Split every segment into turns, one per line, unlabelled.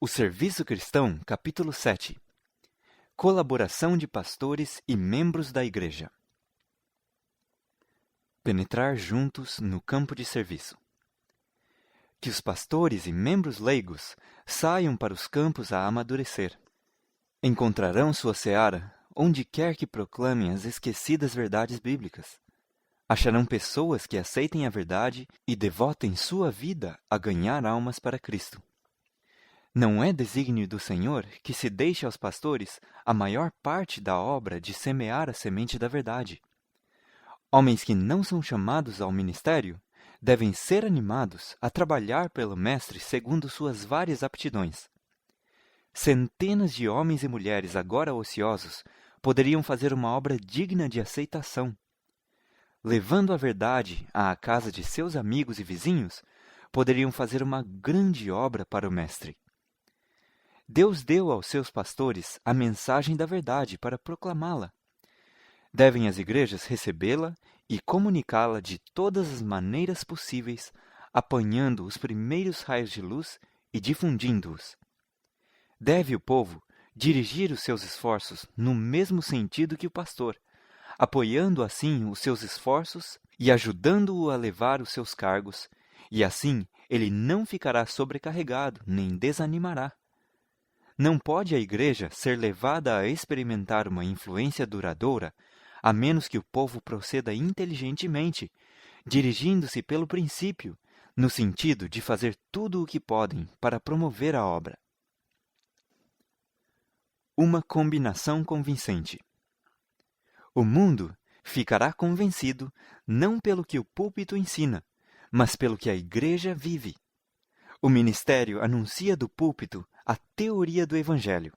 O Serviço Cristão, capítulo 7. Colaboração de pastores e membros da Igreja. Penetrar juntos no campo de serviço. Que os pastores e membros leigos saiam para os campos a amadurecer. Encontrarão sua seara onde quer que proclamem as esquecidas verdades bíblicas. Acharão pessoas que aceitem a verdade e devotem sua vida a ganhar almas para Cristo. Não é desígnio do Senhor que se deixe aos pastores a maior parte da obra de semear a semente da verdade. Homens que não são chamados ao ministério devem ser animados a trabalhar pelo Mestre segundo suas várias aptidões. Centenas de homens e mulheres agora ociosos poderiam fazer uma obra digna de aceitação. Levando a verdade à casa de seus amigos e vizinhos, poderiam fazer uma grande obra para o Mestre. Deus deu aos seus pastores a mensagem da verdade para proclamá-la. Devem as igrejas recebê-la e comunicá-la de todas as maneiras possíveis, apanhando os primeiros raios de luz e difundindo-os. Deve o povo dirigir os seus esforços no mesmo sentido que o pastor, apoiando assim os seus esforços e ajudando-o a levar os seus cargos, e assim ele não ficará sobrecarregado nem desanimará. Não pode a igreja ser levada a experimentar uma influência duradoura, a menos que o povo proceda inteligentemente, dirigindo-se pelo princípio, no sentido de fazer tudo o que podem para promover a obra. Uma combinação convincente. O mundo ficará convencido não pelo que o púlpito ensina, mas pelo que a igreja vive. O ministério anuncia do púlpito a teoria do Evangelho.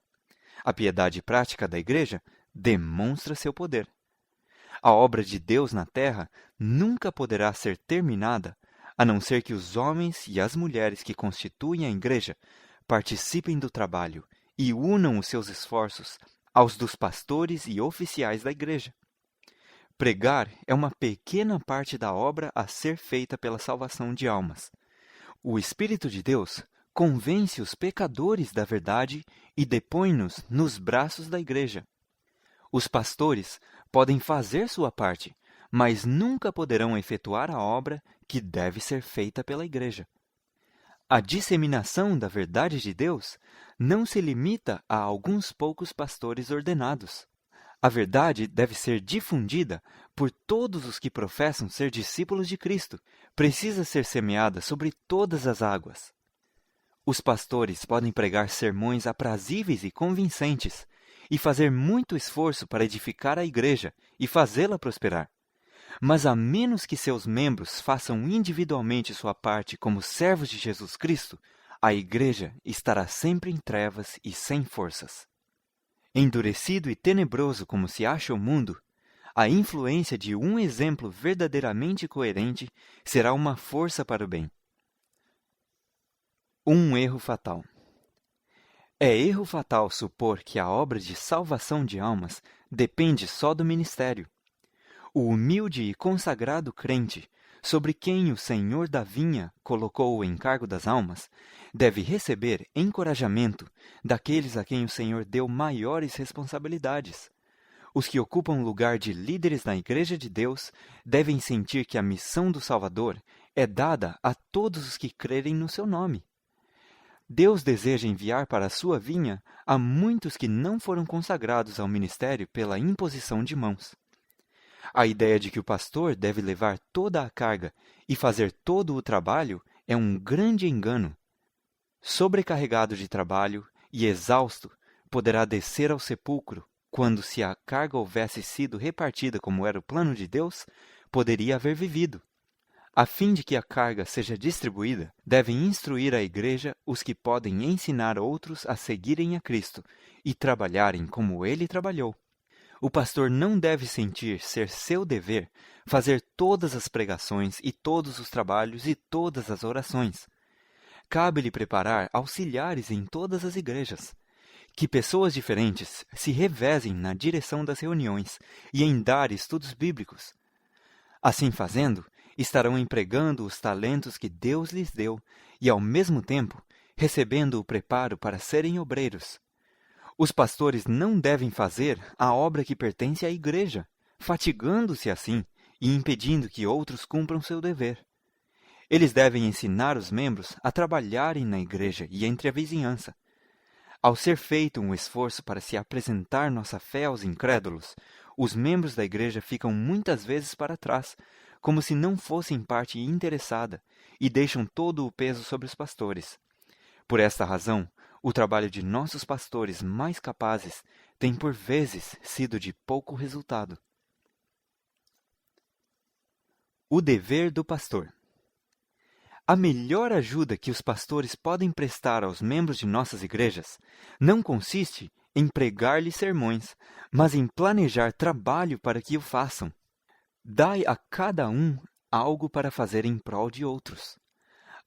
A piedade prática da igreja demonstra seu poder. A obra de Deus na terra nunca poderá ser terminada, a não ser que os homens e as mulheres que constituem a igreja participem do trabalho e unam os seus esforços aos dos pastores e oficiais da igreja. Pregar é uma pequena parte da obra a ser feita pela salvação de almas. O Espírito de Deus convence os pecadores da verdade e depõe-nos nos braços da igreja. Os pastores podem fazer sua parte, mas nunca poderão efetuar a obra que deve ser feita pela igreja. A disseminação da verdade de Deus não se limita a alguns poucos pastores ordenados. A verdade deve ser difundida por todos os que professam ser discípulos de Cristo. Precisa ser semeada sobre todas as águas. Os pastores podem pregar sermões aprazíveis e convincentes e fazer muito esforço para edificar a igreja e fazê-la prosperar. Mas a menos que seus membros façam individualmente sua parte como servos de Jesus Cristo, a igreja estará sempre em trevas e sem forças. Endurecido e tenebroso como se acha o mundo, a influência de um exemplo verdadeiramente coerente será uma força para o bem. Um erro fatal. É erro fatal supor que a obra de salvação de almas depende só do ministério. O humilde e consagrado crente, sobre quem o Senhor da vinha colocou o encargo das almas, deve receber encorajamento daqueles a quem o Senhor deu maiores responsabilidades. Os que ocupam lugar de líderes na Igreja de Deus devem sentir que a missão do Salvador é dada a todos os que crerem no seu nome. Deus deseja enviar para a sua vinha a muitos que não foram consagrados ao ministério pela imposição de mãos. A ideia de que o pastor deve levar toda a carga e fazer todo o trabalho é um grande engano. Sobrecarregado de trabalho e exausto, poderá descer ao sepulcro quando, se a carga houvesse sido repartida como era o plano de Deus, poderia haver vivido. A fim de que a carga seja distribuída, devem instruir a igreja os que podem ensinar outros a seguirem a Cristo e trabalharem como ele trabalhou. O pastor não deve sentir ser seu dever fazer todas as pregações e todos os trabalhos e todas as orações. Cabe-lhe preparar auxiliares em todas as igrejas. Que pessoas diferentes se revezem na direção das reuniões e em dar estudos bíblicos. Assim fazendo, estarão empregando os talentos que Deus lhes deu e, ao mesmo tempo, recebendo o preparo para serem obreiros. Os pastores não devem fazer a obra que pertence à igreja, fatigando-se assim e impedindo que outros cumpram seu dever. Eles devem ensinar os membros a trabalharem na igreja e entre a vizinhança. Ao ser feito um esforço para se apresentar nossa fé aos incrédulos, os membros da igreja ficam muitas vezes para trás, como se não fossem parte interessada, e deixam todo o peso sobre os pastores. Por esta razão, o trabalho de nossos pastores mais capazes tem por vezes sido de pouco resultado. O dever do pastor. A melhor ajuda que os pastores podem prestar aos membros de nossas igrejas não consiste em pregar-lhes sermões, mas em planejar trabalho para que o façam. Dai a cada um algo para fazer em prol de outros.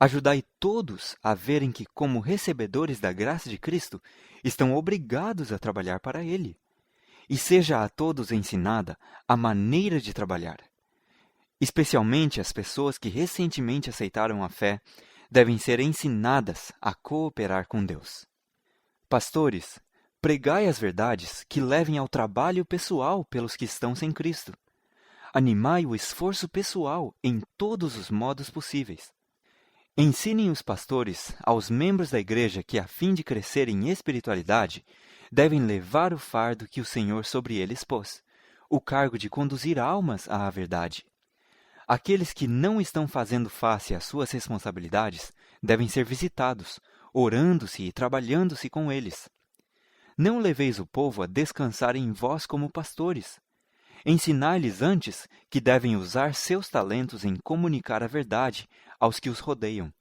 Ajudai todos a verem que, como recebedores da graça de Cristo, estão obrigados a trabalhar para Ele. E seja a todos ensinada a maneira de trabalhar. Especialmente as pessoas que recentemente aceitaram a fé devem ser ensinadas a cooperar com Deus. Pastores, pregai as verdades que levem ao trabalho pessoal pelos que estão sem Cristo. Animai o esforço pessoal em todos os modos possíveis. Ensinem os pastores aos membros da igreja que, a fim de crescer em espiritualidade, devem levar o fardo que o Senhor sobre eles pôs, o cargo de conduzir almas à verdade. Aqueles que não estão fazendo face às suas responsabilidades devem ser visitados, orando-se e trabalhando-se com eles. Não leveis o povo a descansar em vós como pastores. Ensinai-lhes antes que devem usar seus talentos em comunicar a verdade aos que os rodeiam.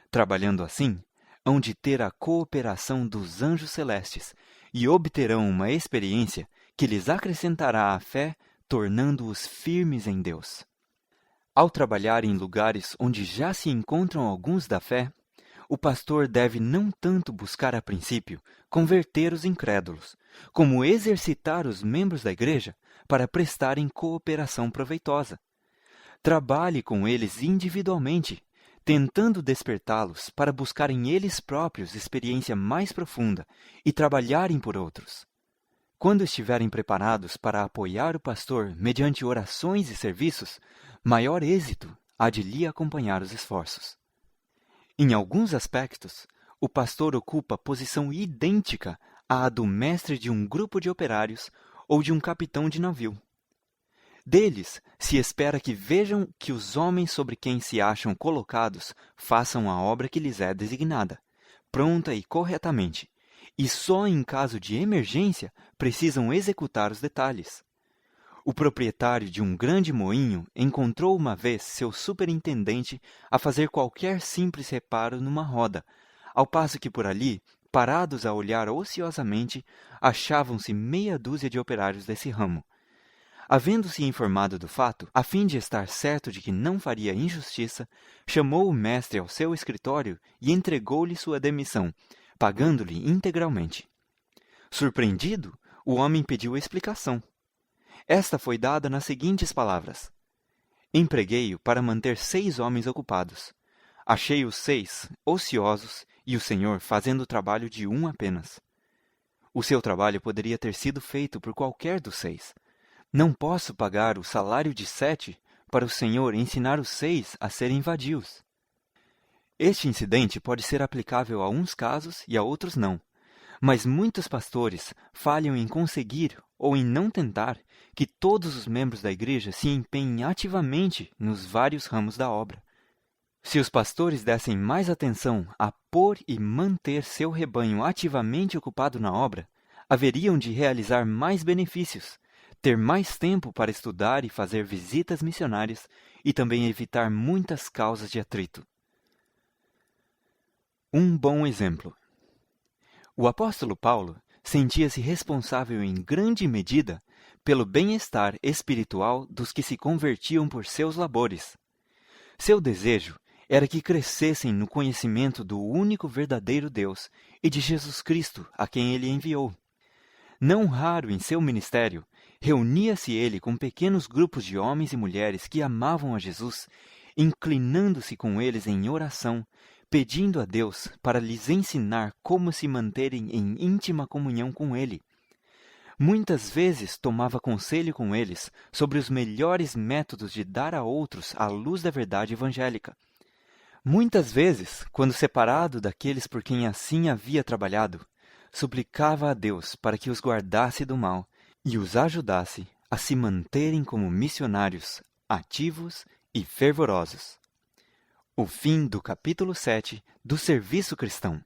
Trabalhando assim, hão de ter a cooperação dos anjos celestes e obterão uma experiência que lhes acrescentará a fé, tornando-os firmes em Deus. Ao trabalhar em lugares onde já se encontram alguns da fé, o pastor deve não tanto buscar a princípio converter os incrédulos, como exercitar os membros da igreja para prestarem cooperação proveitosa. Trabalhe com eles individualmente, tentando despertá-los para buscarem eles próprios experiência mais profunda e trabalharem por outros. Quando estiverem preparados para apoiar o pastor mediante orações e serviços, maior êxito há de lhe acompanhar os esforços. Em alguns aspectos, o pastor ocupa posição idêntica à do mestre de um grupo de operários ou de um capitão de navio. Deles se espera que vejam que os homens sobre quem se acham colocados façam a obra que lhes é designada, pronta e corretamente, e só em caso de emergência precisam executar os detalhes. O proprietário de um grande moinho encontrou uma vez seu superintendente a fazer qualquer simples reparo numa roda, ao passo que por ali, parados a olhar ociosamente, achavam-se meia dúzia de operários desse ramo. Havendo-se informado do fato, a fim de estar certo de que não faria injustiça, chamou o mestre ao seu escritório e entregou-lhe sua demissão, pagando-lhe integralmente. Surpreendido, o homem pediu explicação. Esta foi dada nas seguintes palavras: empreguei-o para manter 6 homens ocupados. Achei os 6 ociosos e o senhor fazendo o trabalho de um apenas. O seu trabalho poderia ter sido feito por qualquer dos 6. Não posso pagar o salário de 7 para o senhor ensinar os 6 a serem vadios. Este incidente pode ser aplicável a uns casos e a outros não, mas muitos pastores falham em conseguir ou em não tentar que todos os membros da igreja se empenhem ativamente nos vários ramos da obra. Se os pastores dessem mais atenção a pôr e manter seu rebanho ativamente ocupado na obra, haveriam de realizar mais benefícios, ter mais tempo para estudar e fazer visitas missionárias e também evitar muitas causas de atrito. Um bom exemplo. O apóstolo Paulo sentia-se responsável em grande medida pelo bem-estar espiritual dos que se convertiam por seus labores. Seu desejo era que crescessem no conhecimento do único verdadeiro Deus e de Jesus Cristo, a quem ele enviou. Não raro em seu ministério, reunia-se ele com pequenos grupos de homens e mulheres que amavam a Jesus, inclinando-se com eles em oração, pedindo a Deus para lhes ensinar como se manterem em íntima comunhão com Ele. Muitas vezes tomava conselho com eles sobre os melhores métodos de dar a outros a luz da verdade evangélica. Muitas vezes, quando separado daqueles por quem assim havia trabalhado, suplicava a Deus para que os guardasse do mal e os ajudasse a se manterem como missionários ativos e fervorosos. O fim do capítulo 7 do Serviço Cristão.